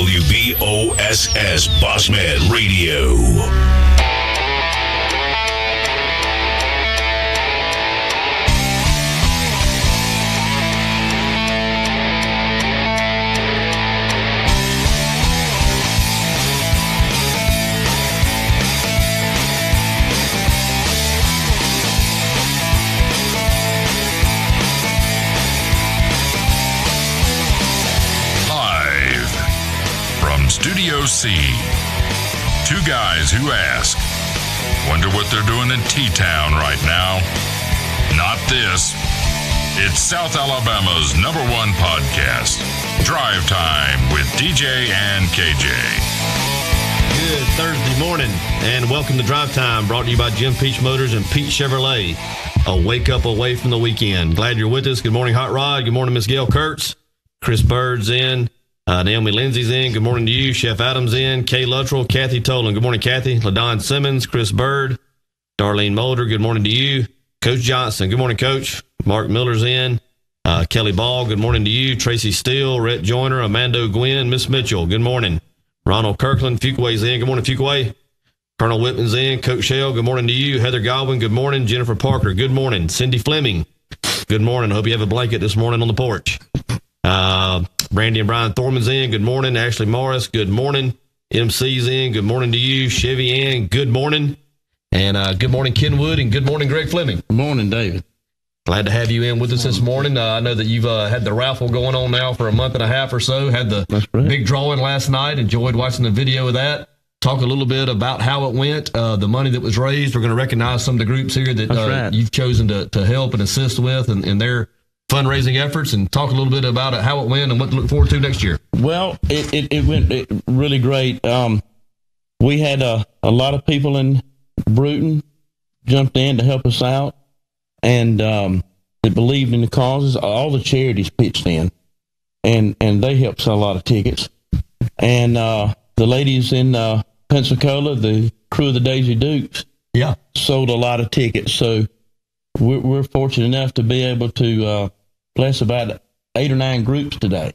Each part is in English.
WBOSS Bossman Radio. Studio C. Two guys who ask. Wonder what they're doing in T-Town right now. Not this. It's South Alabama's #1 podcast, Drive Time with DJ and KJ. Good Thursday morning, and welcome to Drive Time, brought to you by Jim Peach Motors and Pete Chevrolet. A wake up away from the weekend. Glad you're with us. Good morning, Hot Rod. Good morning, Miss Gail Kurtz. Chris Bird's in. Naomi Lindsay's in. Good morning to you. Chef Adams in. Kay Luttrell. Kathy Tolan. Good morning, Kathy. LaDon Simmons. Chris Bird. Darlene Mulder. Good morning to you. Coach Johnson. Good morning, Coach. Mark Miller's in. Kelly Ball. Good morning to you. Tracy Steele. Rhett Joyner. Amando Gwynn. Miss Mitchell. Good morning. Ronald Kirkland. Fuquay's in. Good morning, Fuquay. Colonel Whitman's in. Coach Shell. Good morning to you. Heather Godwin. Good morning. Jennifer Parker. Good morning. Cindy Fleming. Good morning. Hope you have a blanket this morning on the porch. Brandy and Brian Thorman's in. Good morning. Ashley Morris. Good morning. MC's in. Good morning to you. Chevy in. Good morning. And good morning, Ken Wood. And good morning, Greg Fleming. Good morning, David. Glad to have you in with us this morning. I know that you've had the raffle going on now for a month and a half or so. Had the big drawing last night. Enjoyed watching the video of that. Talk a little bit about how it went, the money that was raised. We're going to recognize some of the groups here that you've chosen to help and assist with and their fundraising efforts, and talk a little bit about it, how it went and what to look forward to next year. Well, it went really great. We had a lot of people in Bruton jumped in to help us out, and they believed in the causes. All the charities pitched in, and they helped sell a lot of tickets. And the ladies in Pensacola, the crew of the Daisy Dukes, sold a lot of tickets. So we're fortunate enough to be able to bless about 8 or 9 groups today.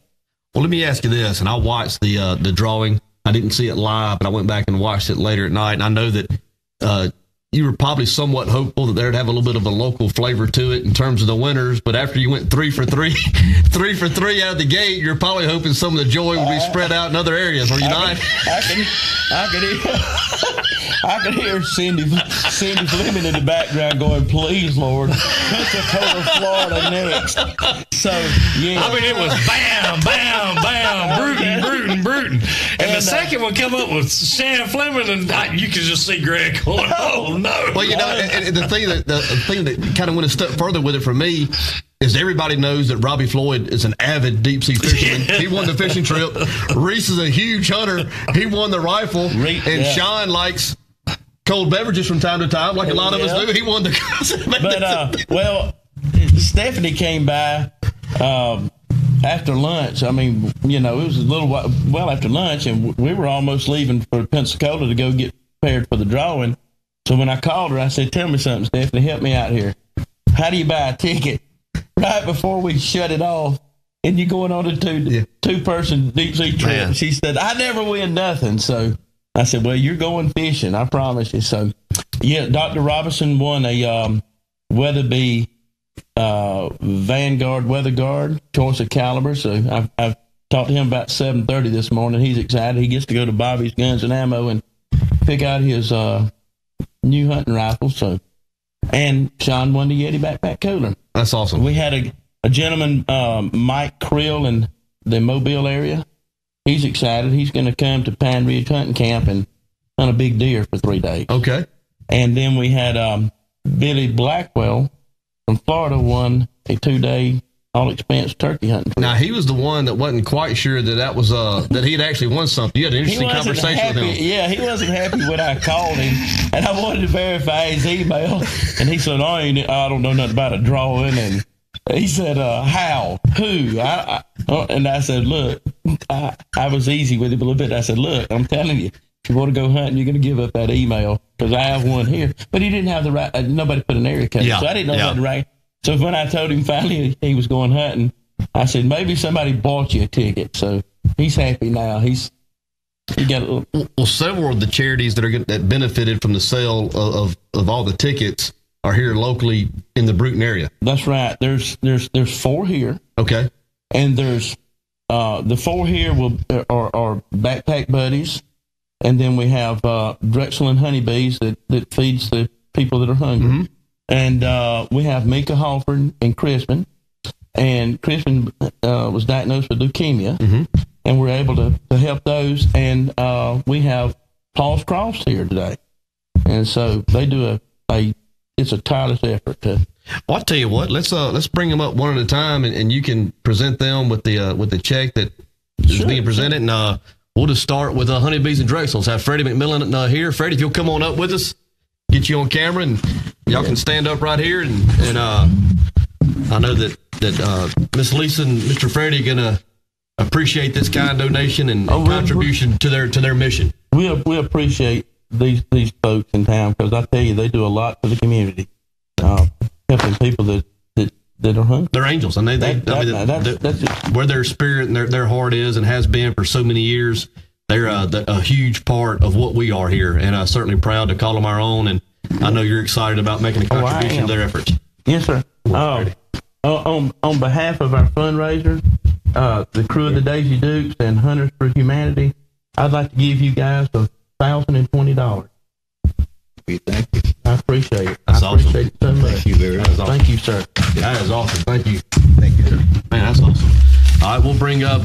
Well, let me ask you this, and I watched the drawing. I didn't see it live, but I went back and watched it later at night, and I know that you were probably somewhat hopeful that they'd have a little bit of a local flavor to it in terms of the winners, but after you went 3 for 3, 3 for 3 out of the gate, you're probably hoping some of the joy would be spread out in other areas, were you not? I could hear Cindy Fleming in the background going, "Please, Lord, Pensacola, Florida next." So, yeah. I mean, it was bam, bam, bam, Bruton. And the second one come up with Sam Fleming, and you could just see Greg going, "Oh, no." Well, you know, and the thing that kind of went a step further with it for me is everybody knows that Robbie Floyd is an avid deep-sea fisherman. He won the fishing trip. Reese is a huge hunter. He won the rifle. And Sean likes cold beverages from time to time, like a lot of us do. He won the well, Stephanie came by after lunch. I mean, you know, it was a little while after lunch, and we were almost leaving for Pensacola to go get prepared for the drawing. So when I called her, I said, "Tell me something, Stephanie. Help me out here. How do you buy a ticket?" Right before we shut it off, and you're going on a two-person deep-sea trip. Man. She said, "I never win nothing." So I said, "Well, you're going fishing, I promise you." So, yeah, Dr. Robinson won a Weatherby Vanguard Weather Guard Choice of Caliber. So I've talked to him about 7:30 this morning. He's excited. He gets to go to Bobby's Guns and Ammo and pick out his new hunting rifle. So, and Sean won the Yeti backpack cooler. That's awesome. We had a gentleman, Mike Krill, in the Mobile area. He's excited. He's going to come to Pine Ridge Hunting Camp and hunt a big deer for 3 days. Okay. And then we had Billy Blackwell from Florida won a 2-day all-expense turkey hunting trip. Now, he was the one that wasn't quite sure that was that he had actually won something. You had an interesting conversation with him. Yeah, he wasn't happy when I called him, and I wanted to verify his email. And he said, I don't know nothing about a drawing. And he said, how? Who? And I said, look, I was easy with him a little bit. I said, look, I'm telling you, if you want to go hunting, you're going to give up that email because I have one here. But he didn't have the right, nobody put an area code, so I didn't know how to write. So when I told him finally he was going hunting, I said, maybe somebody bought you a ticket. So he's happy now. He's You got a little. Well, several of the charities that benefited from the sale of all the tickets are here locally in the Bruton area. That's right. There's 4 here. Okay. And there's the 4 here are Backpack Buddies, and then we have Drexel and Honeybees that feeds the people that are hungry. Mm-hmm. And we have Mika Halford and Crispin. And Crispin was diagnosed with leukemia, mm-hmm. and we're able to help those. And we have Paul's Cross here today. And so they do it's a tireless effort to. Well, I'll tell you what. Let's bring them up one at a time, and you can present them with the check that is being presented. And we'll just start with Honeybees and Drexel. Let's have Freddie McMillan here. Freddie, if you'll come on up with us, get you on camera, and y'all can stand up right here. And I know that Miss Lisa and Mr. Freddie are gonna appreciate this kind donation and contribution to their mission. We appreciate these folks in town, because I tell you, they do a lot for the community, helping people that are hungry. They're angels, and that's where their spirit and their heart is and has been for so many years. They're a huge part of what we are here, and I'm certainly proud to call them our own. And I know you're excited about making a contribution to their efforts. Yes, sir. On behalf of our fundraiser, the crew of the Daisy Dukes and Hunters for Humanity, I'd like to give you guys $1,020. Thank you. I appreciate it. That's awesome. Appreciate it so much. Thank you very much. Awesome. Thank you, sir. That is awesome. Thank you. Thank you, sir. Man, that's awesome. All right, we'll bring up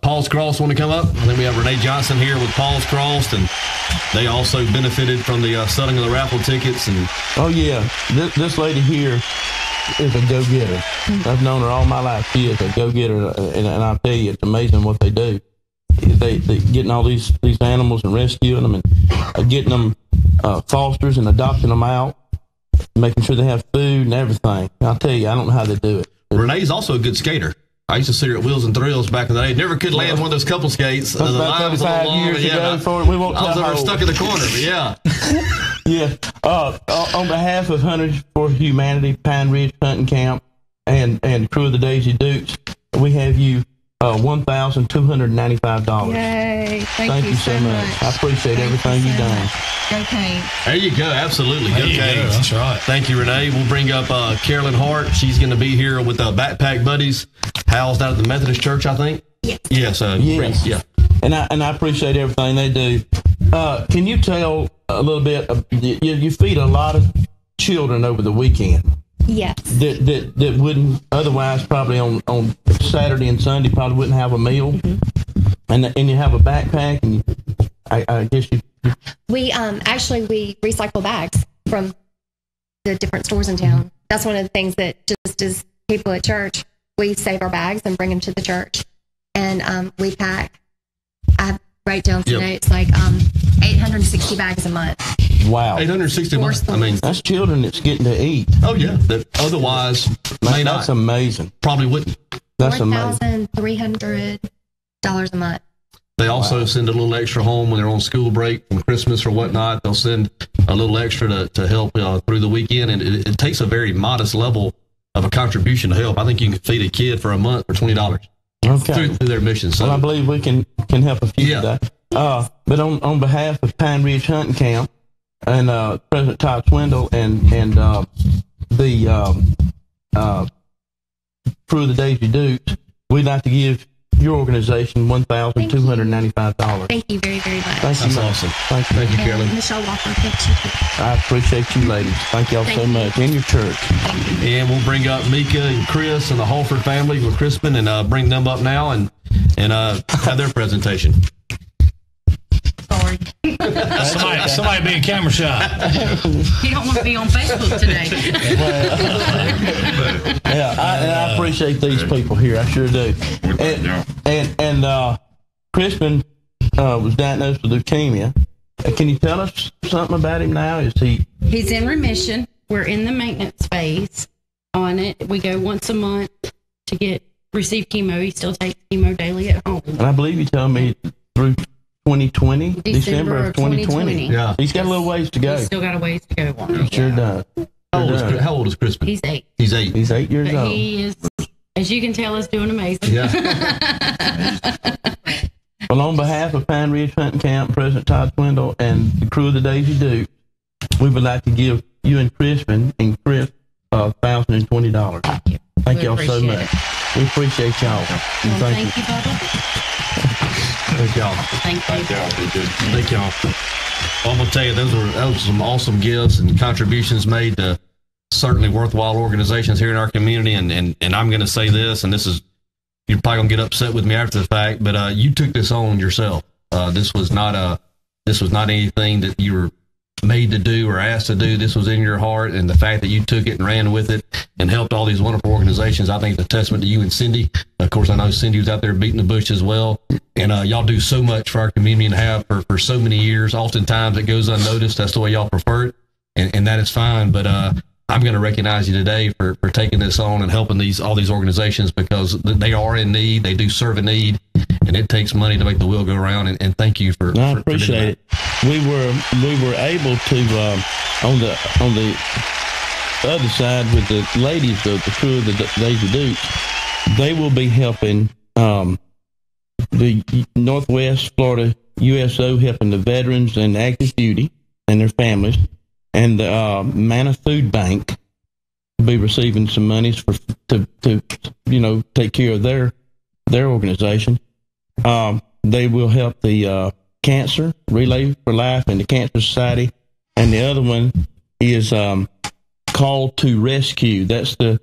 Paul's Cross. Want to come up? I think we have Renee Johnson here with Paul's Cross, and they also benefited from the selling of the raffle tickets. And oh yeah, this lady here is a go-getter. I've known her all my life. She is a go-getter, and I'll tell you, it's amazing what they do. They getting all these animals and rescuing them, and getting them fosters and adopting them out, making sure they have food and everything. I'll tell you, I don't know how they do it. Renee's also a good skater. I used to see her at Wheels and Thrills back in the day. Never could land one of those couple skates. The line was a little long. Years ago for it. We won't I was over stuck in the corner, but yeah. Yeah. On behalf of Hunters for Humanity, Pine Ridge Hunting Camp, and crew of the Daisy Dukes, we have you $1,295. Yay. Thank you so much. I appreciate everything you've done. Go Canes. There you go. Absolutely. Go Canes. That's right. Thank you, Renee. We'll bring up Carolyn Hart. She's going to be here with Backpack Buddies, housed out at the Methodist Church, I think. Yes. Yes. Yeah. And I appreciate everything they do. Can you tell a little bit? You feed a lot of children over the weekend. Yes. That wouldn't otherwise probably on Saturday and Sunday probably wouldn't have a meal. Mm-hmm. And you have a backpack, and I guess you. We we recycle bags from the different stores in town. That's one of the things that just as people at church, we save our bags and bring them to the church, and we pack. I write down some notes like 860 bags a month. Wow, 860 a month. I mean, that's children that's getting to eat. Oh yeah, that otherwise may not. That's amazing. Probably wouldn't. That's amazing. $4,300 a month. They also send a little extra home when they're on school break from Christmas or whatnot. They'll send a little extra to help through the weekend, and it takes a very modest level of a contribution to help. I think you can feed a kid for a month for $20 through their mission. So well, I believe we can help a few today. But on behalf of Pine Ridge Hunting Camp and President Todd Swindle and the crew of the Daisy Dukes, we'd like to give your organization $1,295. Thank you very, very much. That's awesome. Thank you, Carolyn. Michelle Walker, thank you. I appreciate you, ladies. Thank y'all so much. And your church. And we'll bring up Mika and Chris and the Halford family with Crispin, and bring them up now and have their presentation. Sorry. Somebody being camera shy. You don't want to be on Facebook today. I appreciate these people here. I sure do. And Crispin was diagnosed with leukemia. Can you tell us something about him now? He's in remission. We're in the maintenance phase on it. We go once a month to receive chemo. He still takes chemo daily at home. And I believe you told me through 2020, December of 2020. Yeah. He's got a little ways to go. He's still got a ways to go on it. Sure does. How old is Crispin? He's 8. He's 8. He's 8 years old. He is, as you can tell, is doing amazing. Yeah. Well, on behalf of Pine Ridge Hunting Camp, President Todd Swindle, and the crew of the Daisy Dukes, we would like to give you and Crispin and Chris $1,020. Thank y'all so much. We appreciate y'all. Well, thank you, Bubba. Thank y'all. Thank you. Thank y'all. Well, I'm gonna tell you, those were some awesome gifts and contributions made to certainly worthwhile organizations here in our community. And I'm gonna say this, and this is, you're probably gonna get upset with me after the fact, but you took this on yourself. This was not anything that you were made to do or asked to do. This was in your heart, and the fact that you took it and ran with it and helped all these wonderful organizations, I think it's a testament to you and Cindy. Of course, I know Cindy was out there beating the bush as well, and y'all do so much for our community and have for so many years. Oftentimes it goes unnoticed. That's the way y'all prefer it, and that is fine, but I'm going to recognize you today for taking this on and helping all these organizations, because they are in need. They do serve a need, and it takes money to make the wheel go around. And thank you for. I appreciate it. We were able to on the other side with the ladies of the crew of the Daisy Dukes. They will be helping the Northwest Florida USO, helping the veterans and active duty and their families. And the Manna Food Bank will be receiving some monies to take care of their organization. They will help the Cancer Relay for Life and the Cancer Society, and the other one is Call to Rescue. That's the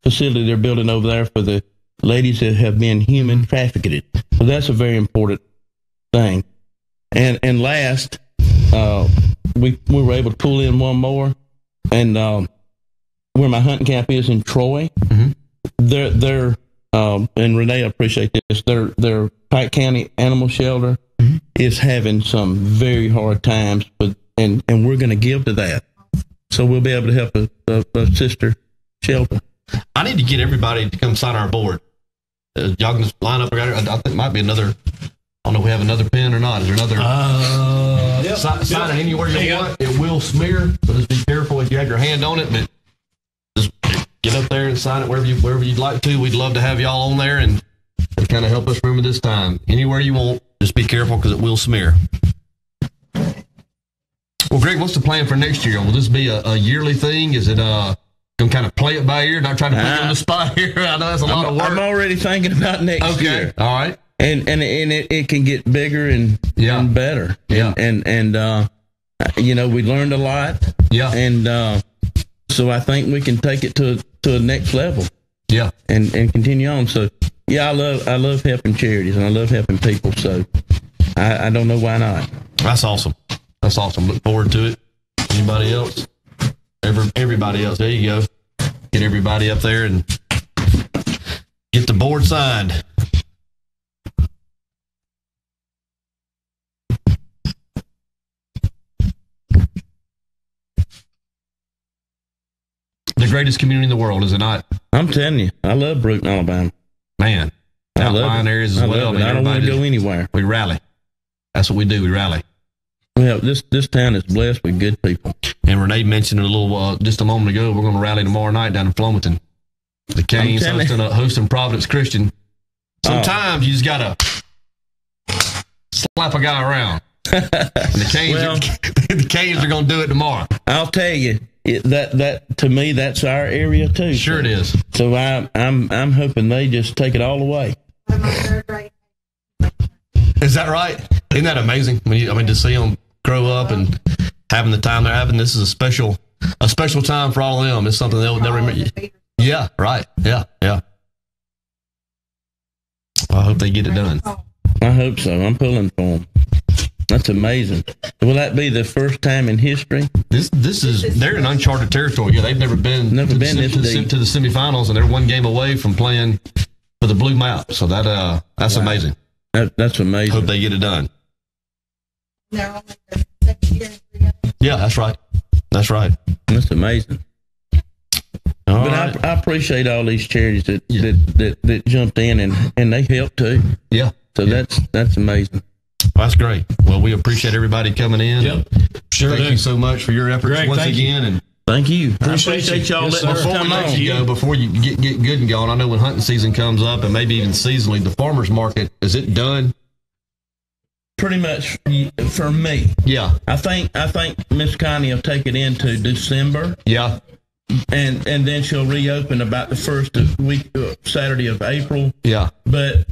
facility they're building over there for the ladies that have been human trafficked. So that's a very important thing. And last, we were able to pull in one more, and where my hunting camp is in Troy, they're and Renee, I appreciate this. Their Pike County Animal Shelter is having some very hard times, and we're going to give to that, so we'll be able to help a sister shelter. I need to get everybody to come sign our board. Y'all can just line up. I think it might be another. I don't know if we have another pen or not. Is there another? Sign it anywhere you want. It will smear, so just be careful if you have your hand on it. But just get up there and sign it wherever you'd like to. We'd love to have y'all on there and kind of help us remember this time. Anywhere you want, just be careful because it will smear. Well, Greg, what's the plan for next year? Will this be a yearly thing? Is it going to kind of play it by ear? Not trying to put you on the spot here. I know that's a lot of work. I'm already thinking about next year. All right. And it can get bigger and better. Yeah. And we learned a lot. Yeah. And so I think we can take it to the next level. Yeah. And continue on. So I love helping charities, and I love helping people. So I don't know why not. That's awesome. That's awesome. Look forward to it. Anybody else? Everybody else. There you go. Get everybody up there and get the board signed. The greatest community in the world, is it not? I'm telling you, I love Brewton, Alabama. Man, outlying areas as well. I don't want to go anywhere. We rally. That's what we do. We rally. Well, this town is blessed with good people. And Renee mentioned it just a moment ago. We're going to rally tomorrow night down in Flomaton. The Canes hosting Providence Christian. Sometimes you just got to slap a guy around. And the Canes are going to do it tomorrow. I'll tell you. That to me, that's our area too. Sure, it is. So I'm hoping they just take it all away. Is that right? Isn't that amazing? To see them grow up and having the time they're having. This is a special time for all of them. It's something they'll remember. Yeah, right. Yeah. Well, I hope they get it done. I hope so. I'm pulling for them. That's amazing. Will that be the first time in history? They're in uncharted territory. Yeah, they've never been to the semifinals, and they're one game away from playing for the Blue Map. So that's amazing. That's amazing. Hope they get it done. They're only the second year. Yeah, that's right. That's amazing. I appreciate all these charities that jumped in and they helped too. Yeah. So that's amazing. Well, that's great. Well, we appreciate everybody coming in. Yep. Sure. Thank you so much for your efforts once again. And thank you. Appreciate y'all yes, letting us come on. Before you get good and going, I know when hunting season comes up, and maybe even seasonally, the farmers market, is it done? pretty much for me. Yeah. I think Miss Connie will take it into December. Yeah. And then she'll reopen about the first week Saturday of April. Yeah. But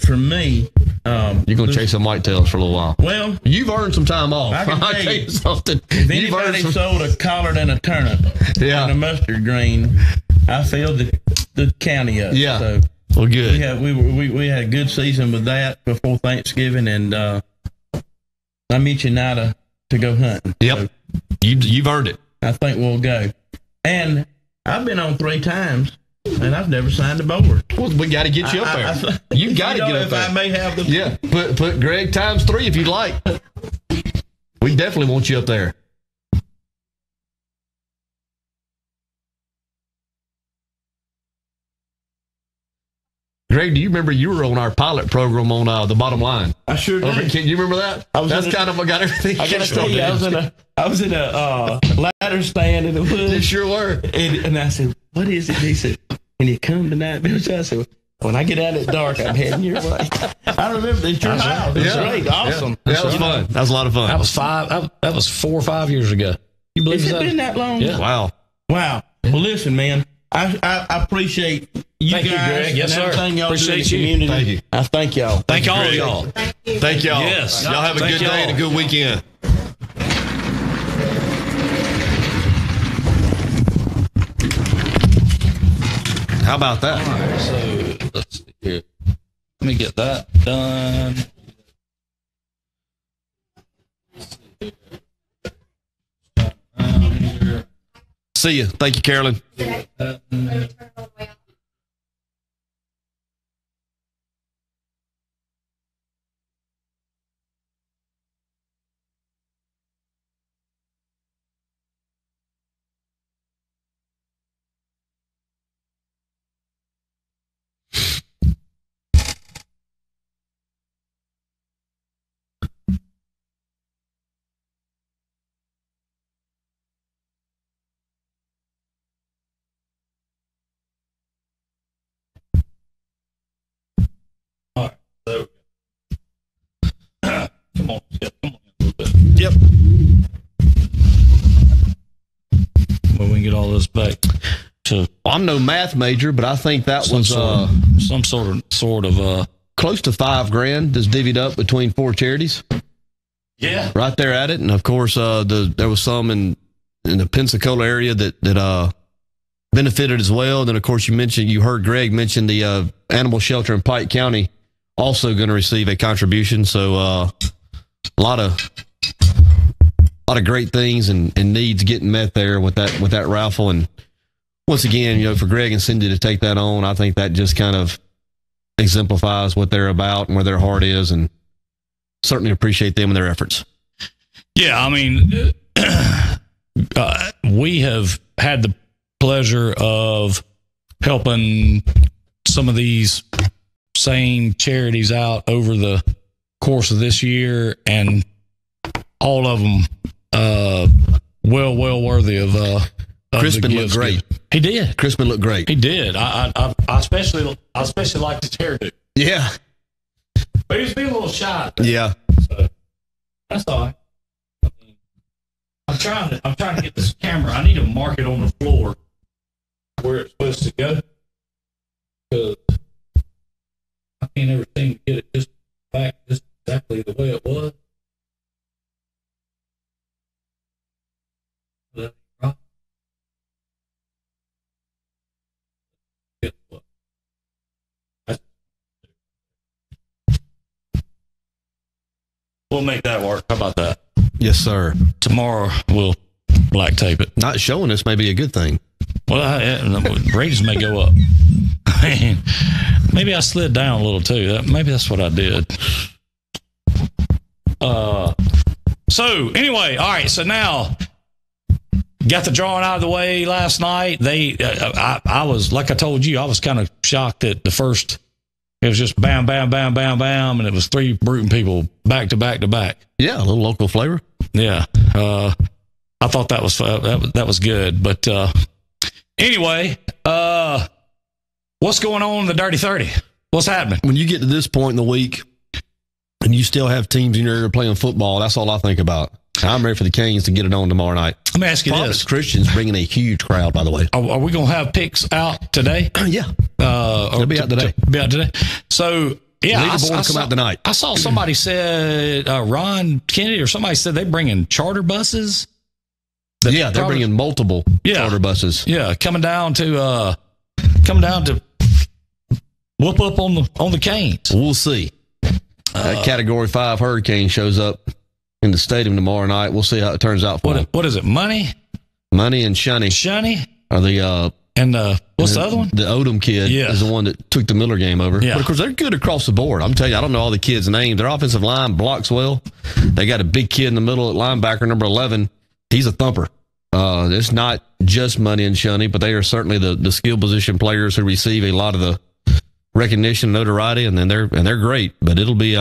for me, you're gonna chase some whitetails for a little while. Well, you've earned some time off. I can I'll tell you something. If anybody sold a collard and a turnip and a mustard green, I filled the county up. Yeah. So well, good. We had a good season with that before Thanksgiving, and I meet you now to go hunting. Yep. So you've earned it. I think we'll go. And I've been on 3 times, and I've never signed a board. Well, we got to get you up there. You got to get up there. I may have the... Yeah, put Greg times 3 if you'd like. We definitely want you up there. Greg, do you remember you were on our pilot program on the Bottom Line? I sure did. Can you remember that? That's kind of what got everything. I got to tell you, I was in a ladder stand in the woods. You sure were. And I said, "What is it?" He said, "When you come tonight, Bill." I said, "When I get out at dark, I'm heading your way." I remember it's your house. It was great, awesome. Yeah, that was fun. That was a lot of fun. That was 4 or 5 years ago. You believe Has it been that long? Yeah. Wow. Well, listen, man. I appreciate you thank guys. You, Greg. Yes, and everything y'all appreciate do in the community. Thank you. I thank y'all. Thank all of y'all. Thank y'all. Yes. Y'all have a good day and a good weekend. How about that? All right, so let's see here. Let me get that done. See you. Thank you, Carolyn. So, come on a little bit. Yep. Well, we can get all this back to. I'm no math major, but I think that was some sort of close to $5,000 that's divvied up between 4 charities. Yeah, right there at it, and of course, there was some in the Pensacola area that benefited as well. And then, of course, you heard Greg mention the animal shelter in Pike County also going to receive a contribution. So a lot of great things and needs getting met there with that raffle. And once again, for Greg and Cindy to take that on, I think that just kind of exemplifies what they're about and where their heart is, and certainly appreciate them and their efforts. Yeah, I mean, we have had the pleasure of helping some of these same charities out over the course of this year, and all of them well worthy of Crispin looked great. He did. Crispin looked great. He did. I especially liked his hairdo. Yeah. But he was being a little shy. Yeah. So that's all right. I'm trying to get this camera. I need to mark it on the floor where it's supposed to go, because I can't ever seem to get it just exactly the way it was. Right. Guess what? We'll make that work. How about that? Yes, sir. Tomorrow we'll black tape it. Not showing us may be a good thing. Well, ratings may go up. I mean, maybe I slid down a little too. Maybe that's what I did. So anyway, all right. So now, got the drawing out of the way last night. I was, like I told you, I was kind of shocked that the first, it was just bam, bam, bam, bam, bam, and it was 3 Bruton people back to back to back. Yeah, a little local flavor. Yeah, I thought that was good. But anyway, what's going on in the Dirty 30? What's happening? When you get to this point in the week, and and you still have teams in your area playing football, that's all I think about. I'm ready for the Canes to get it on tomorrow night. Let me ask you Providence this. Christian's bringing a huge crowd, by the way. Are we going to have picks out today? Yeah. They'll be out today. Be out today. So, yeah. Leaderboard will come out tonight. I saw somebody said, Ron Kennedy or somebody said they're bringing charter buses. Yeah, they're bringing multiple charter buses. Yeah, coming down to whoop up on the Canes. We'll see. That Category 5 hurricane shows up in the stadium tomorrow night. We'll see how it turns out for them. What is it? Money and Shunny. Shunny? Are the and what's the other one? The Odom kid is the one that took the Miller game over. Yeah. But of course, they're good across the board. I'm telling you, I don't know all the kids' names. Their offensive line blocks well. They got a big kid in the middle at linebacker, number 11. He's a thumper. It's not just Money and Shunny, but they are certainly the skill position players who receive a lot of the recognition and notoriety, and they're great. But it'll be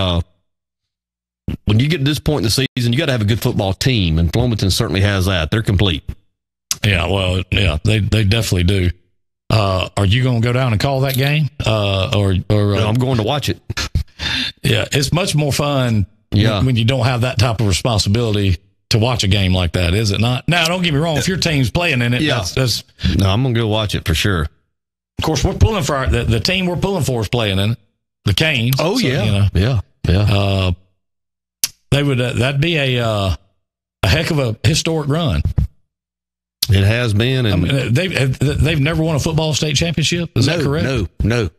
when you get to this point in the season, you got to have a good football team, and Flomaton certainly has that. They're complete. Yeah, well, yeah, they definitely do. Are you going to go down and call that game? No, I'm going to watch it. Yeah, it's much more fun Yeah. when you don't have that type of responsibility to watch a game like that, is it not? Now, don't get me wrong. If your team's playing in it, that's no, I'm going to go watch it for sure. Of course, we're pulling for the team we're pulling for is playing in it, the Canes. Oh, so, yeah. Yeah. They would that'd be a heck of a historic run. It has been, and I mean, they've never won a football state championship. Is that correct? No.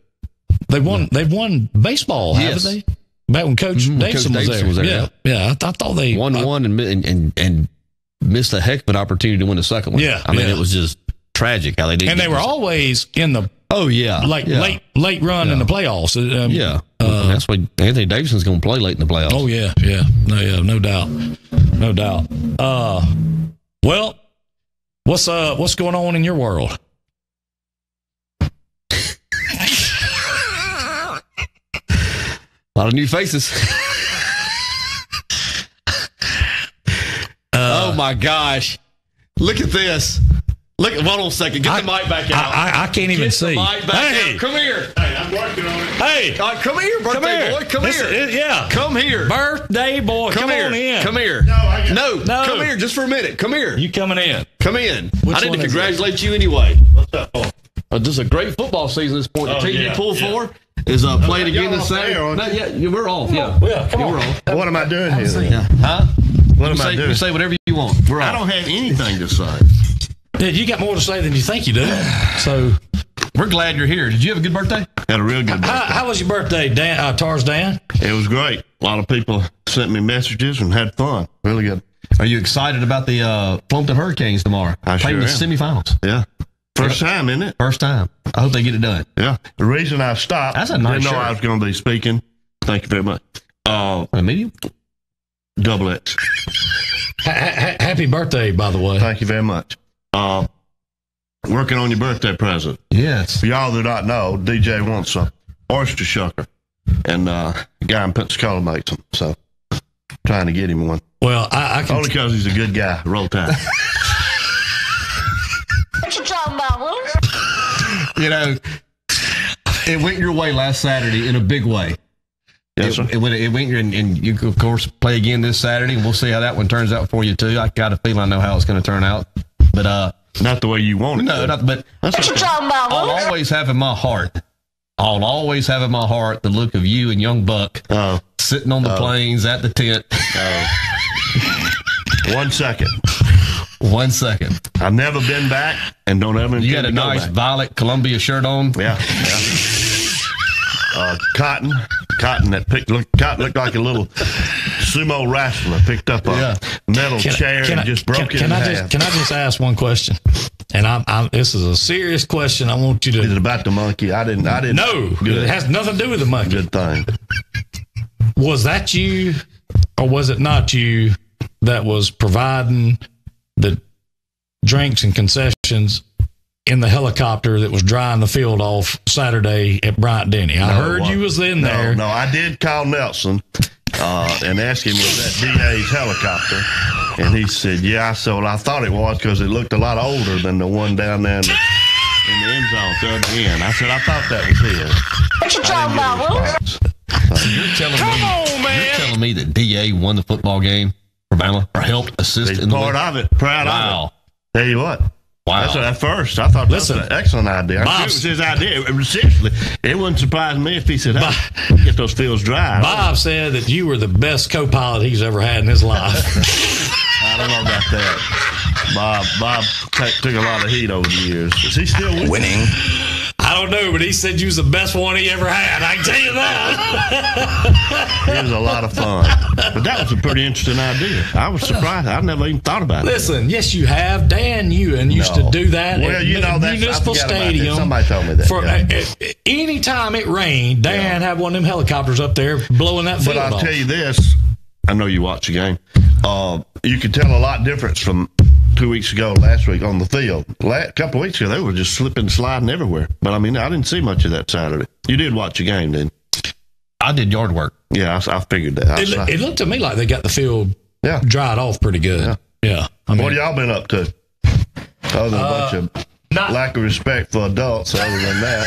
They've won baseball, haven't they? Back when Coach Davidson was there. Yeah. I thought they won one and missed a heck of an opportunity to win the second one. Yeah, I mean, it was just tragic how they did. And they were always in the late run in the playoffs. That's why Anthony Davidson's going to play late in the playoffs. Oh yeah, no doubt. Well, what's going on in your world? A lot of new faces. Oh my gosh! Look at this. Hold on a second. Get the mic back out. I can't even see. Get the mic back out. Come here. Hey, I'm working on it. Hey, come here, birthday boy. Come here. Come here. Birthday boy. Come here. on in. Come here. No. Come here just for a minute. Come here. You coming in? Come in. Which I need one to is congratulate you anyway. What's up, Paul? This is a great football season at this point. The team you pulled for is playing again this Saturday. We're off. Yeah, come on. We're off. What am I doing here? Huh? What am I doing? You say whatever you want. We're off. I don't have anything to say. Yeah, you got more to say than you think you do. So we're glad you're here. Did you have a good birthday? Had a real good birthday. How was your birthday, Dan? Tarzan? It was great. A lot of people sent me messages and had fun. Really good. Are you excited about the Flomaton Hurricanes tomorrow? I sure Playing the am. semifinals. Yeah. First time, isn't it? First time. I hope they get it done. Yeah. The reason I stopped, That's a nice didn't know shirt. I was going to be speaking. Thank you very much. Medium? Double X. Happy birthday, by the way. Thank you very much. Working on your birthday present. Yes. For y'all that don't know, DJ wants a oyster shucker. And a guy in Pensacola makes them. So, trying to get him one. Well, I can. Only because he's a good guy. Roll Tide. What you talking about, Willis? You know, it went your way last Saturday in a big way. Yes, sir. It went and you could, of course, play again this Saturday, and we'll see how that one turns out for you, too. I got a feeling I know how it's going to turn out. But, not the way you want it. No, to. but What you talking about, I'll Willis? always have in my heart the look of you and young Buck sitting on the plains at the tent. 1 second. 1 second. I've never been back and don't ever intend You got a to go nice back. violet Columbia shirt on. Yeah. Cotton that looked like a little sumo wrestler picked up a metal chair and just broke it in half. Can I just ask one question? And this is a serious question. I want you to. Is it about the monkey? I didn't. No, Good. it has nothing to do with the monkey. Good thing. Was that you, or was it not you that was providing the drinks and concessions in the helicopter that was drying the field off Saturday at Bryant Denny? I heard you was in there. No, I did call Nelson and ask him, was that DA's helicopter? And he said, yeah. I said, well, I thought it was because it looked a lot older than the one down there in the end zone at the other end. I said, I thought that was his. What you talking about, Willis? You're telling me that DA won the football game for Bama or helped assist He's in the part win? of it. Proud of Wow. it. Tell you what. Wow. That's what at first I thought that was an excellent idea. I'm sure it was his idea. Seriously, it wouldn't surprise me if he said, "Hey, get those fields dry." Bob said that you were the best co-pilot he's ever had in his life. I don't know about that. Bob took a lot of heat over the years. Is he still winning? I don't know, but he said you was the best one he ever had. I can tell you that. It was a lot of fun. But that was a pretty interesting idea. I was surprised. I never even thought about it. Listen, yes, you have. Dan Ewan used to do that Well, at you know, that's, Municipal I forgot about that. Stadium. Somebody told me that. For any time it rained, Dan had one of them helicopters up there blowing that field But I'll off. tell you this. I know you watch the game. You could tell a lot difference from 2 weeks ago, last week on the field. A couple of weeks ago, they were just slipping, sliding everywhere. But I mean, I didn't see much of that Saturday. You did watch the game, didn't you? I did yard work. Yeah, I figured that. It looked to me like they got the field dried off pretty good. Yeah. I mean, what have y'all been up to? Other than a bunch of lack of respect for adults, other than that.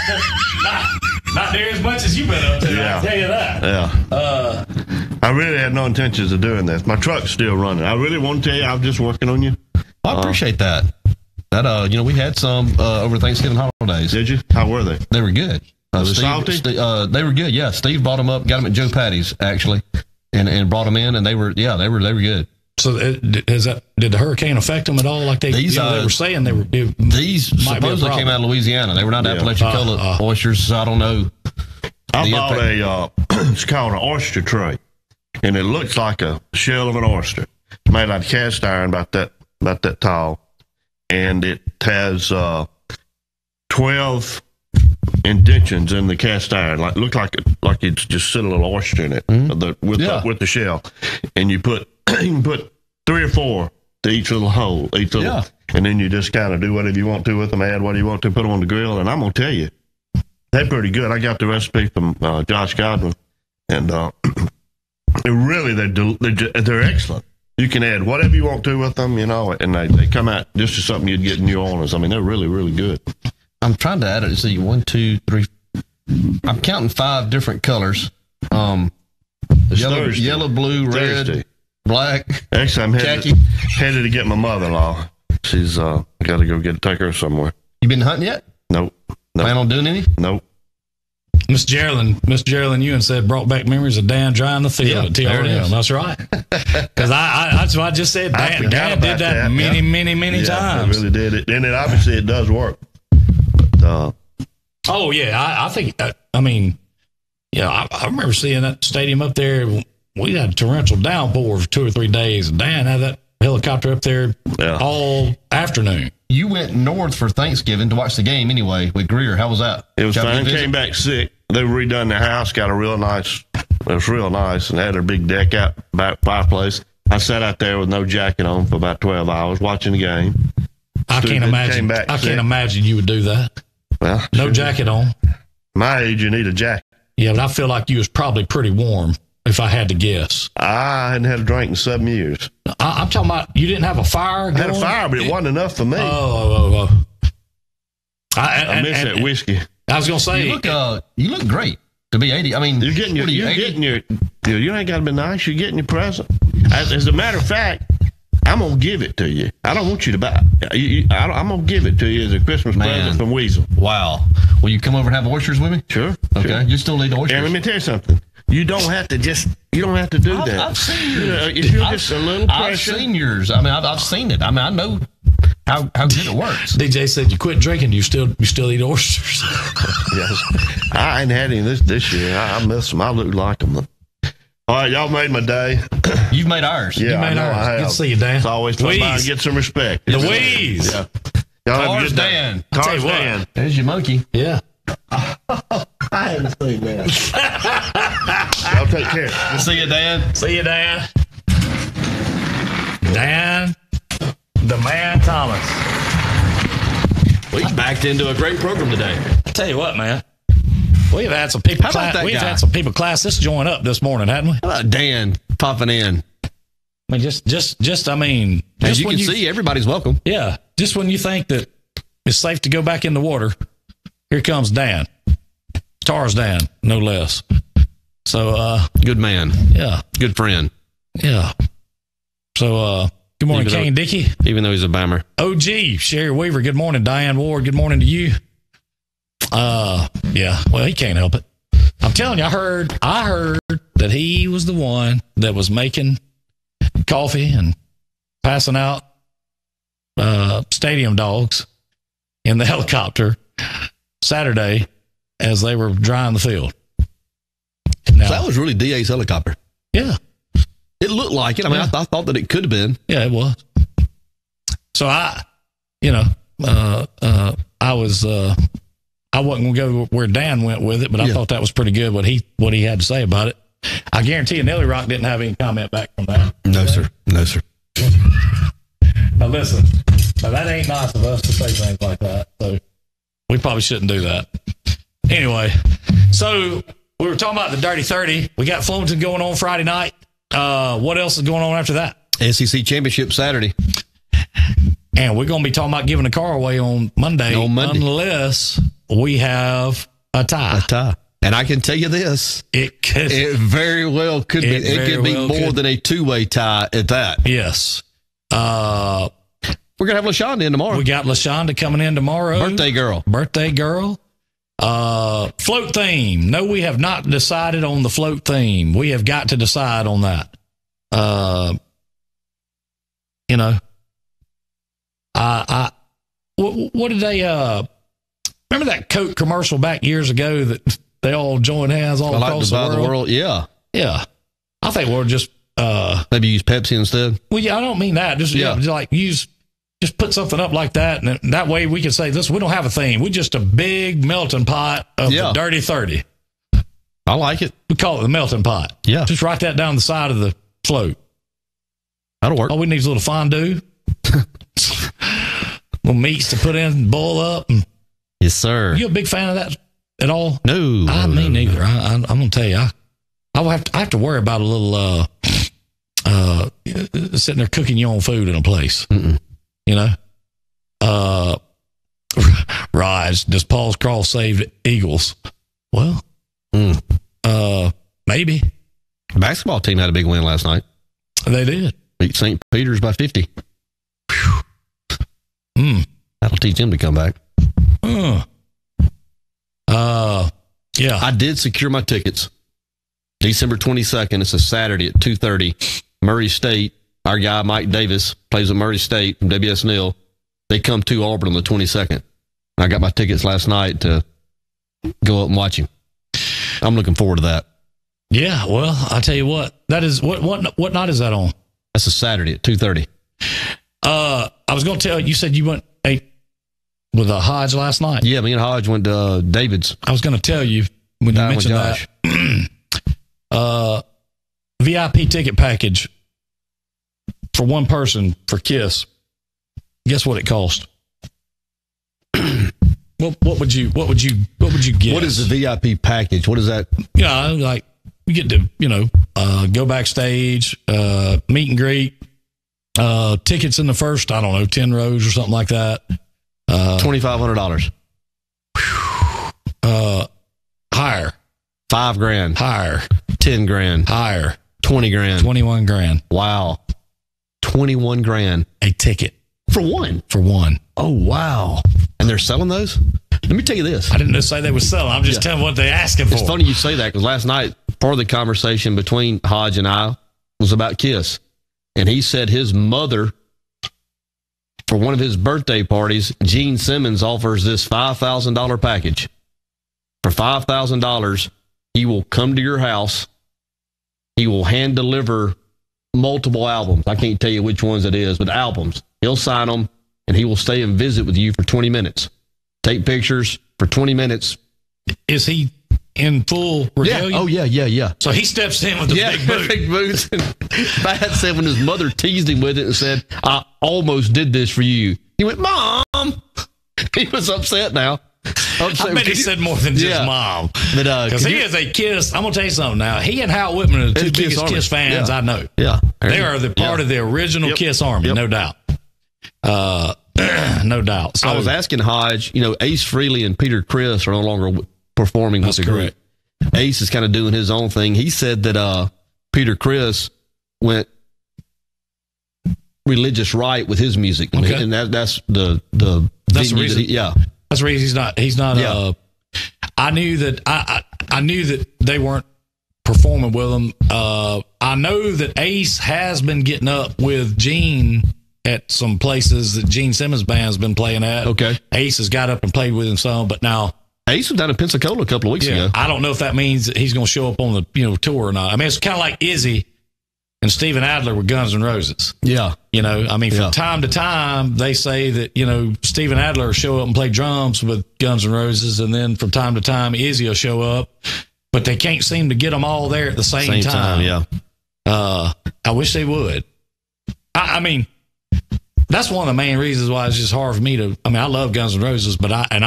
not near as much as you've been up to, Yeah. I can tell you that. Yeah. I really had no intentions of doing this. My truck's still running. I really want to tell you, I was just working on you. I appreciate that. That we had some over Thanksgiving holidays. Did you? How were they? They were good. Was it salty? They were good. Yeah, Steve brought them up, got them at Joe Patty's actually, and brought them in, and they were good. So did the hurricane affect them at all? Like they were saying they were. These supposedly came out of Louisiana. They were not Apalachicola oysters, so I don't know. I bought it's called an oyster tray, and it looks like a shell of an oyster. It's made out of cast iron, about that tall, and it has 12 indentions in the cast iron. Look like it's just sit a little oyster in it with the shell, and you can put 3 or 4 to each little hole, and then you just kind of do whatever you want to with them, add what you want to, put them on the grill, and I'm gonna tell you, they're pretty good. I got the recipe from Josh Godwin, and they're excellent. You can add whatever you want to with them, and they come out just as something you'd get in New Orleans. I mean, they're really, really good. I'm trying to add it. See, 1, 2, 3. I'm counting 5 different colors. Yellow, blue, red, black. Actually, I'm headed to get my mother-in-law. She's got to go take her somewhere. You been hunting yet? Nope. Plan on doing any? Nope. Miss Geraldine Ewan said brought back memories of Dan drying the field at TRM. That's right. Because that's what I just said. Dan did that many times. I really did it, and obviously it does work. But, oh yeah, I think. I mean, I remember seeing that stadium up there. We had torrential downpour for 2 or 3 days. Dan had that helicopter up there all afternoon. You went north for Thanksgiving to watch the game anyway with Greer. How was that? It was fine. Came back sick. They redone the house, got a real nice. It was real nice, and had a big deck out back fireplace. I sat out there with no jacket on for about 12 hours watching the game. I can't imagine you would do that. Well, no jacket on. My age, you need a jacket. Yeah, but I feel like you was probably pretty warm, if I had to guess. I hadn't had a drink in 7 years. I'm talking about you didn't have a fire going? I had a fire, but it wasn't enough for me. I miss that whiskey. I was going to say. You look great to be 80. I mean, you ain't got to be nice. You're getting your present. As a matter of fact, I'm going to give it to you. I don't want you to buy it. I'm going to give it to you as a Christmas present from Weasel. Wow. Will you come over and have oysters with me? Sure. Okay. Sure. You still need oysters. And let me tell you something. You don't have to do that. I've seen yours. If you're just a little pressure. I've seen yours. I mean, I've seen it. I mean, I know how good it works. DJ said you quit drinking. You still eat oysters. Yes. I ain't had any this year. I miss them. I look like them. All right, y'all made my day. You've made ours. Yeah, I have. Good to see you, Dan. It's always fun to get some respect. The Wheeze. Yeah. Y'all have a good Dan. Cars Dan. There's your monkey. Yeah. I hadn't seen that. Y'all take care. Good to see you, Dan. See you, Dan. Dan, the man Thomas. We backed into a great program today. I tell you what, man. We've had some people. Had some people class this joint up this morning, hadn't we? How about Dan popping in? I mean, just. I mean, as you can see, everybody's welcome. Yeah, just when you think that it's safe to go back in the water, here comes Dan. Tarzan, no less. So, good man. yeah. Good friend. Yeah. So, good morning, Kane Dickey. Even though he's a Bammer. OG, Sherry Weaver. Good morning, Diane Ward. Good morning to you. Yeah. Well, he can't help it. I'm telling you, I heard that he was the one that was making coffee and passing out stadium dogs in the helicopter Saturday as they were drying the field. Now, So that was really DA's helicopter. yeah. It looked like it. I mean, I thought that it could have been. Yeah, it was. So I wasn't going to go where Dan went with it, but I thought that was pretty good what he had to say about it. I guarantee you Nelly Rock didn't have any comment back from that. No, sir. No, sir. Now listen, that ain't nice of us to say things like that. So we probably shouldn't do that. Anyway, so we were talking about the Dirty 30. We got Flomaton going on Friday night. What else is going on after that? SEC Championship Saturday. And we're going to be talking about giving a car away on Monday. Unless we have a tie. A tie. And I can tell you this. It very well could be. It could be more than a two-way tie at that. Yes. We're going to have LaShonda in tomorrow. We got LaShonda coming in tomorrow. Birthday girl. Float theme. No, we have not decided on the float theme. We have got to decide on that. What did they, remember that Coke commercial back years ago that they all joined hands all across the world? Yeah. Yeah. I think we'll just, maybe use Pepsi instead. Well, yeah, I don't mean that. Just put something up like that. And that way we can say this, we don't have a theme. We're just a big melting pot of the Dirty 30. I like it. We call it the melting pot. Yeah. Just write that down the side of the float. That'll work. All we need is a little fondue. Little meats to put in and boil up. Yes, sir. You a big fan of that at all? No. Me neither. I'm going to tell you, I have to worry about a little sitting there cooking your own food in a place. Mm-mm. You know? Rise, does Paul's Cross save Eagles? Well, maybe. The basketball team had a big win last night. They did. Beat St. Peter's by 50. That'll teach them to come back. Yeah. I did secure my tickets. December 22nd. It's a Saturday at 2:30. Murray State. Our guy, Mike Davis, plays at Murray State from WSNL. They come to Auburn on the 22nd. I got my tickets last night to go up and watch him. I'm looking forward to that. Yeah, well, I tell you what, that is what night is that on? That's a Saturday at 2:30. I was going to tell you, you said you went with a Hodge last night. Yeah, me and Hodge went to David's. I was going to tell you when you mentioned that. VIP ticket package for one person for KISS. Guess what it cost? What would you guess? What is the VIP package? What is that? Yeah, like you get to go backstage, meet and greet, tickets in the first 10 rows or something like that. $2,500. Higher. $5,000. Higher. $10,000. Higher. $20,000. $21,000. Wow. $21,000. A ticket. For one. Oh, wow. And they're selling those? Let me tell you this. I didn't just say they were selling. I'm just telling what they're asking for. It's funny you say that because last night, part of the conversation between Hodge and I was about KISS. And he said his mother, for one of his birthday parties, Gene Simmons offers this $5,000 package. For $5,000, he will come to your house. He will hand deliver multiple albums. I can't tell you which ones it is, but albums. He'll sign them, and he will stay and visit with you for 20 minutes. Take pictures for 20 minutes. Is he in full regalia? Yeah. Oh, yeah. So he steps in with the big boot. Big boots. And Thad said when his mother teased him with it and said, I almost did this for you. He went, Mom! He was upset now. I bet he said more than just mom. Because he is a KISS. I'm going to tell you something now. He and Hal Whitman are the two biggest KISS fans I know. Yeah. They are the part of the original KISS army, no doubt. No doubt. So, I was asking Hodge, Ace Frehley and Peter Criss are no longer performing with the group. Ace is kind of doing his own thing. He said that Peter Criss went religious right with his music, Okay. and that's the That's the venue reason. that yeah. That's the reason he's not. Yeah. I knew that I knew that they weren't performing with him. I know that Ace has been getting up with Gene at some places that Gene Simmons band's been playing at. Okay. Ace has got up and played with him some, but now Ace was down in Pensacola a couple of weeks ago. I don't know if that means that he's going to show up on the tour or not. I mean, it's kind of like Izzy and Steven Adler with Guns N' Roses. Yeah. I mean, from time to time, they say that, Steven Adler will show up and play drums with Guns N' Roses, and then from time to time, Izzy will show up, but they can't seem to get them all there at the same time. Yeah. I wish they would. I mean, that's one of the main reasons why it's just hard for me to. I mean, I love Guns N' Roses, but I'd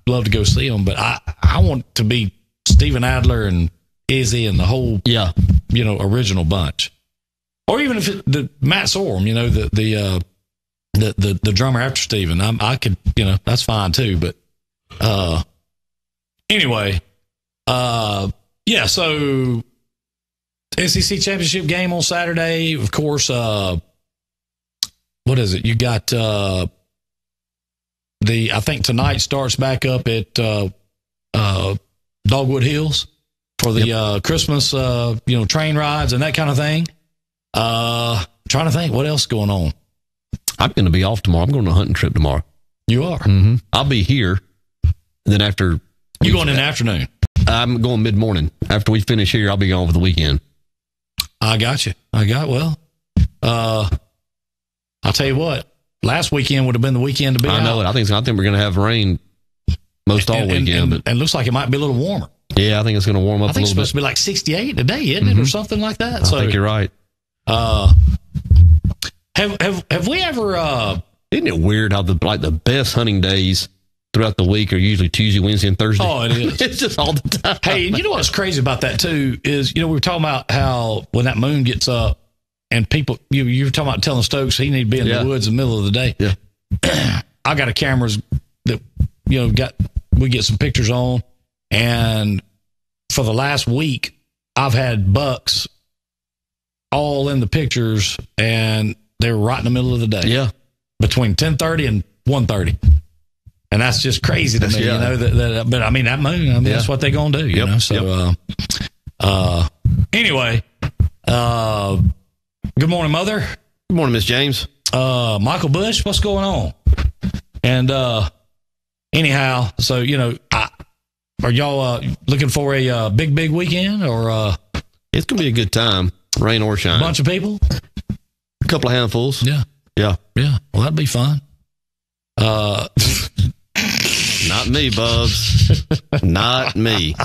love to go see them, but I want to be Steven Adler and Izzy and the whole original bunch, or even if the Matt Sorum, the drummer after Steven, I could that's fine too. But anyway, so SEC championship game on Saturday, of course. What is it? You got I think tonight starts back up at Dogwood Hills for the Christmas train rides and that kind of thing. Trying to think what else is going on. I'm going to be off tomorrow. I'm going on a hunting trip tomorrow. You are? Mm-hmm. I'll be here. And then after you going in the afternoon? I'm going mid-morning. After we finish here, I'll be gone for the weekend. I got you. I'll tell you what, last weekend would have been the weekend to be I know out. it. I think we're going to have rain most all weekend. And it looks like it might be a little warmer. Yeah, I think it's going to warm up a little bit. I think it's supposed to be like 68 today, isn't it? Or something like that. I think you're right. Have we ever... Isn't it weird how the best hunting days throughout the week are usually Tuesday, Wednesday, and Thursday? Oh, it is. It's just all the time. Hey, and you know what's crazy about that too is, we were talking about how when that moon gets up and people, you were talking about telling Stokes he need to be in the woods in the middle of the day. Yeah. I got a cameras that, we get some pictures on, and for the last week, I've had bucks all in the pictures, and they were right in the middle of the day. Yeah. Between 10:30 and 1:30. And that's just crazy to me, but I mean, that moon, that's what they're going to do, you know? So, anyway, good morning, Mother. Good morning, Miss James. Michael Bush, what's going on? And, anyhow, so, are y'all looking for a big weekend or it's going to be a good time, rain or shine. A bunch of people? A couple of handfuls. Yeah. Yeah. Yeah. Well, that'd be fun. Not me, Bubs. Not me.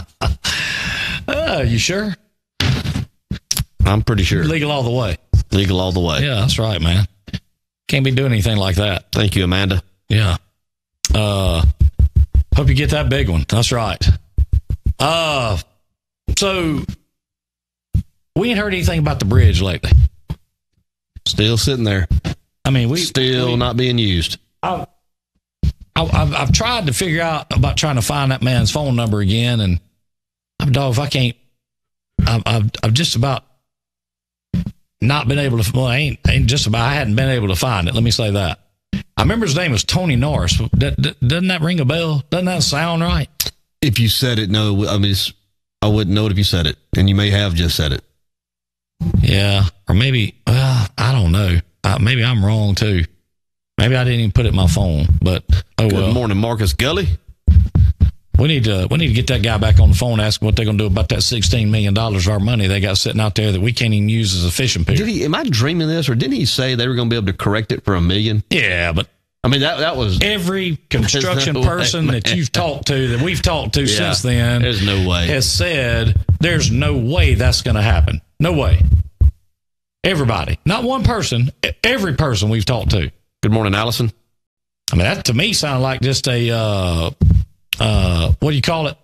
You sure? I'm pretty sure. Legal all the way. Legal all the way. Yeah, that's right, man. Can't be doing anything like that. Thank you, Amanda. Yeah. Hope you get that big one. That's right. So we ain't heard anything about the bridge lately. Still sitting there. I mean, we not being used. I've tried to figure out about trying to find that man's phone number again, and if I can't, I've just about not been able to. Well, I hadn't been able to find it. Let me say that. I remember his name was Tony Norris. Doesn't that ring a bell? Doesn't that sound right? If you said it, no. I mean, I wouldn't know it if you said it, and you may have just said it. Yeah, or maybe I don't know. Maybe I'm wrong too. Maybe I didn't even put it in my phone. But Good morning, Marcus Gully. We need to get that guy back on the phone, ask him what they're going to do about that $16 million of our money they got sitting out there that we can't even use as a fishing pier. Am I dreaming this, or didn't he say they were going to be able to correct it for $1 million? Yeah, but I mean that was every construction person that you've talked to, that we've talked to since then. There's no way has said there's no way that's going to happen. No way. Everybody, not one person, every person we've talked to. Good morning, Allison. I mean, that to me sounded like just a what do you call it?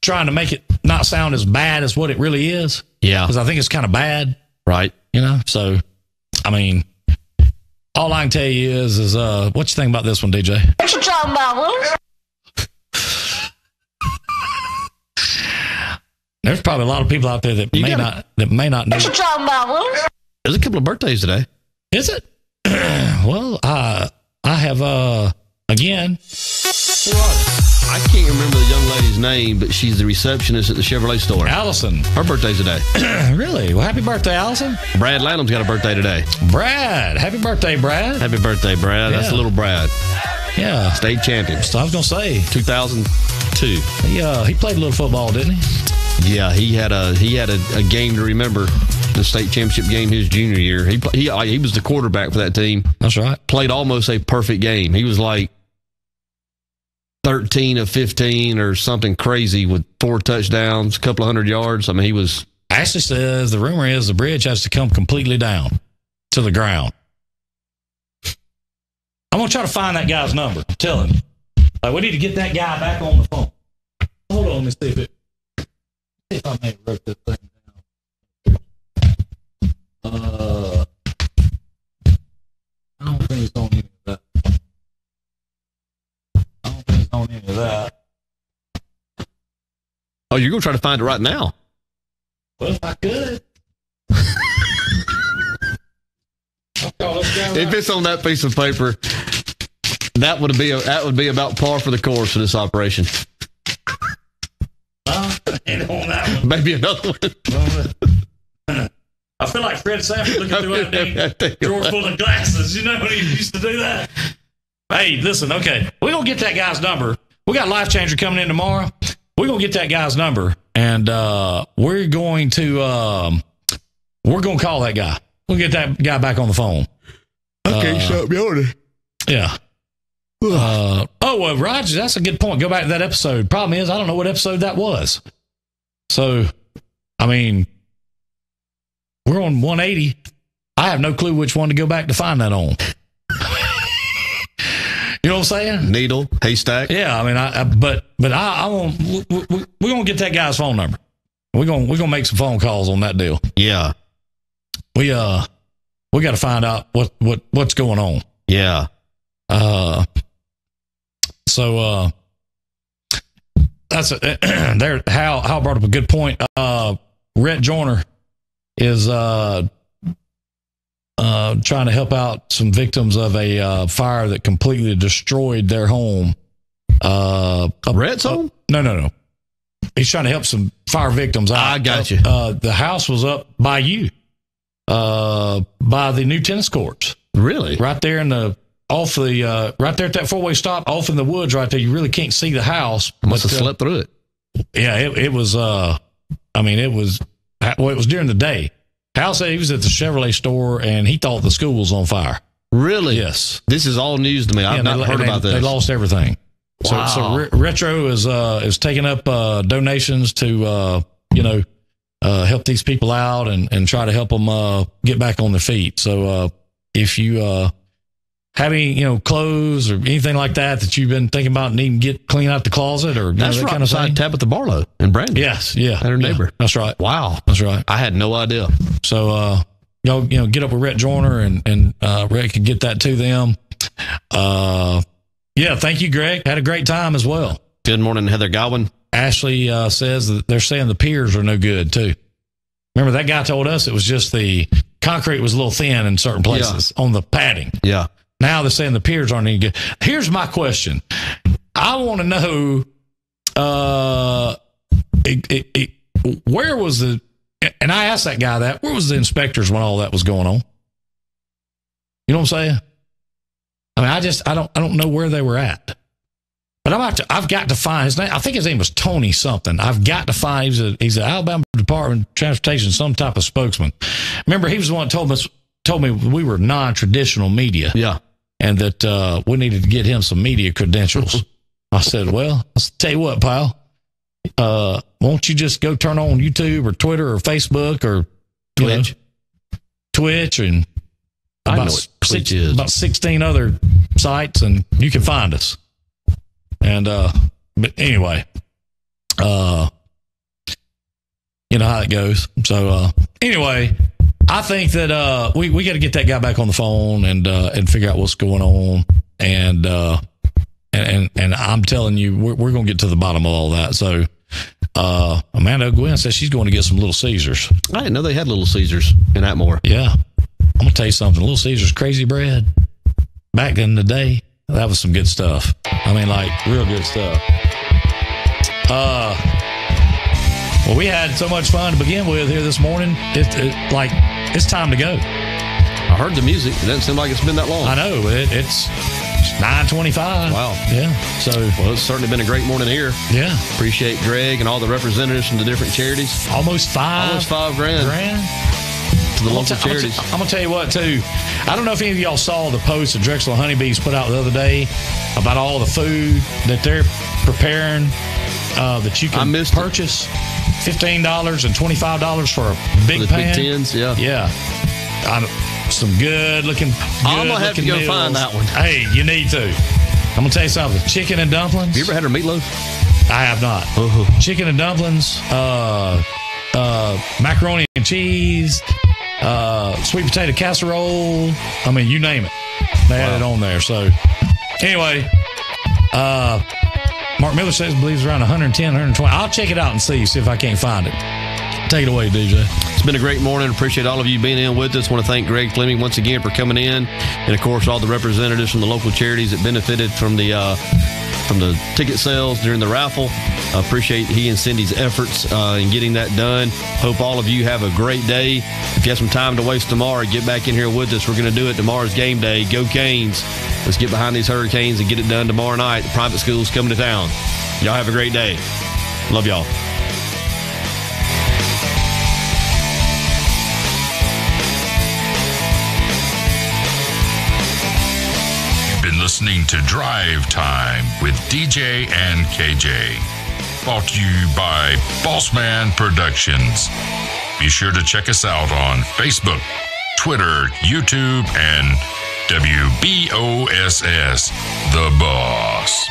Trying to make it not sound as bad as what it really is. Yeah. Because I think it's kind of bad. Right. So, I mean, all I can tell you is what you think about this one, DJ? What you talking about, Willis? There's probably a lot of people out there that may not know. What you talking about, Willis? There's a couple of birthdays today. Is it? Well, I have again. I can't remember the young lady's name, but she's the receptionist at the Chevrolet store. Allison. Her birthday's today. Really? Well, happy birthday, Allison. Brad Lanham's got a birthday today. Brad. Happy birthday, Brad. Happy birthday, Brad. That's Yeah. little Brad. Yeah. State champion. So I was going to say. 2002. He played a little football, didn't he? Yeah, he had a game to remember. The state championship game his junior year. He was the quarterback for that team. That's right. Played almost a perfect game. He was like 13 of 15 or something crazy with 4 touchdowns, a couple of 100 yards. I mean, he was. Ashley says the rumor is the bridge has to come completely down to the ground. I'm going to try to find that guy's number. Tell him. We need to get that guy back on the phone. Hold on, let me see if I may wrote this thing down. I don't think it's on any of that. Oh, you're going to try to find it right now? Well, if I could. If it's on that piece of paper, that would be about par for the course for this operation. Ain't on that one. Maybe another one. I feel like Fred Sanford looking through that drawer full of glasses. You know when he used to do that? Hey, listen, okay. We're going to get that guy's number. We got Life Changer coming in tomorrow. We're going to get that guy's number, and we're going to call that guy. We'll get that guy back on the phone. Okay, stop me on it. Yeah. Well, Roger, that's a good point. Go back to that episode. Problem is, I don't know what episode that was. So, I mean, we're on 180. I have no clue which one to go back to find that on. You know what I'm saying? Needle, haystack. Yeah, I mean, but I want we're gonna get that guy's phone number. We're gonna make some phone calls on that deal. Yeah, we got to find out what's going on. Yeah. So that's there. Hal brought up a good point. Rhett Joyner is trying to help out some victims of a fire that completely destroyed their home. Rhett's home? No. He's trying to help some fire victims out. I got you. The house was up by you, by the new tennis courts. Really? Right there right there at that 4-way stop, off in the woods right there. You really can't see the house. I must have slept through it. Yeah, it was, it was during the day. Hal said he was at the Chevrolet store and he thought the school was on fire. Really? Yes. This is all news to me. I've not heard about this. They lost everything. Wow. So Retro is taking up donations to help these people out and try to help them get back on their feet. So if you have any clothes or anything like that you've been thinking about needing to get clean out the closet or that's that right kind of thing. Tabitha Barlow in Brandon. Yes, yeah, and her neighbor. That's right. Wow, that's right. I had no idea. So y'all get up with Rhett Joyner and Rhett can get that to them. Yeah, thank you, Greg. Had a great time as well. Good morning, Heather Godwin. Ashley says that they're saying the piers are no good too. Remember that guy told us it was just the concrete was a little thin in certain places on the padding. Yeah. Now they're saying the piers aren't any good. Here's my question. I want to know where was the, and I asked that guy that, where was the inspectors when all that was going on? You know what I'm saying? I mean, I don't know where they were at. But I've got to find his name. I think his name was Tony something. I've got to find, he's an Alabama Department of Transportation, some type of spokesman. Remember, he was the one that told me we were non-traditional media. Yeah. And that we needed to get him some media credentials. I said, well, I'll tell you what, pal. Won't you just go turn on YouTube or Twitter or Facebook or Twitch and about 16 other sites, and you can find us. And but anyway, you know how it goes. So anyway, I think that we got to get that guy back on the phone and figure out what's going on. And I'm telling you, we're going to get to the bottom of all that. So Amanda O'Gwen says she's going to get some Little Caesars. I didn't know they had Little Caesars in Atmore. Yeah. I'm going to tell you something. Little Caesars crazy bread. Back in the day, that was some good stuff. I mean, like, real good stuff. Well, we had so much fun to begin with here this morning. It's time to go. I heard the music. It doesn't seem like it's been that long. I know. It's 9:25. Wow. Yeah. So, well, it's certainly been a great morning here. Yeah. Appreciate Greg and all the representatives from the different charities. Almost $5,000 to the local charities. I'm going to tell you what, too. I don't know if any of y'all saw the post that Drexel Honeybees put out the other day about all the food that they're preparing that you can purchase. $15 and $25 for a big pan. Big tins, yeah. Yeah. Some good looking. I'm going to have to go meals. find that one. Hey, you need to. I'm going to tell you something. Chicken and dumplings. Have you ever had her meatloaf? I have not. Chicken and dumplings, macaroni and cheese, sweet potato casserole. I mean, you name it. They had it on there. So, anyway, Mark Miller says believes around 110, 120. I'll check it out and see if I can't find it. Take it away, DJ. It's been a great morning. Appreciate all of you being in with us. Want to thank Greg Fleming once again for coming in, and of course all the representatives from the local charities that benefited from the ticket sales during the raffle. Appreciate he and Cindy's efforts in getting that done. Hope all of you have a great day. If you have some time to waste tomorrow, get back in here with us. We're going to do it tomorrow's game day. Go Canes. Let's get behind these Hurricanes and get it done tomorrow night. The private school's coming to town. Y'all have a great day. Love y'all. Listening to Drive Time with DJ and KJ. Brought to you by Bossman Productions. Be sure to check us out on Facebook, Twitter, YouTube, and WBOSS, The Boss.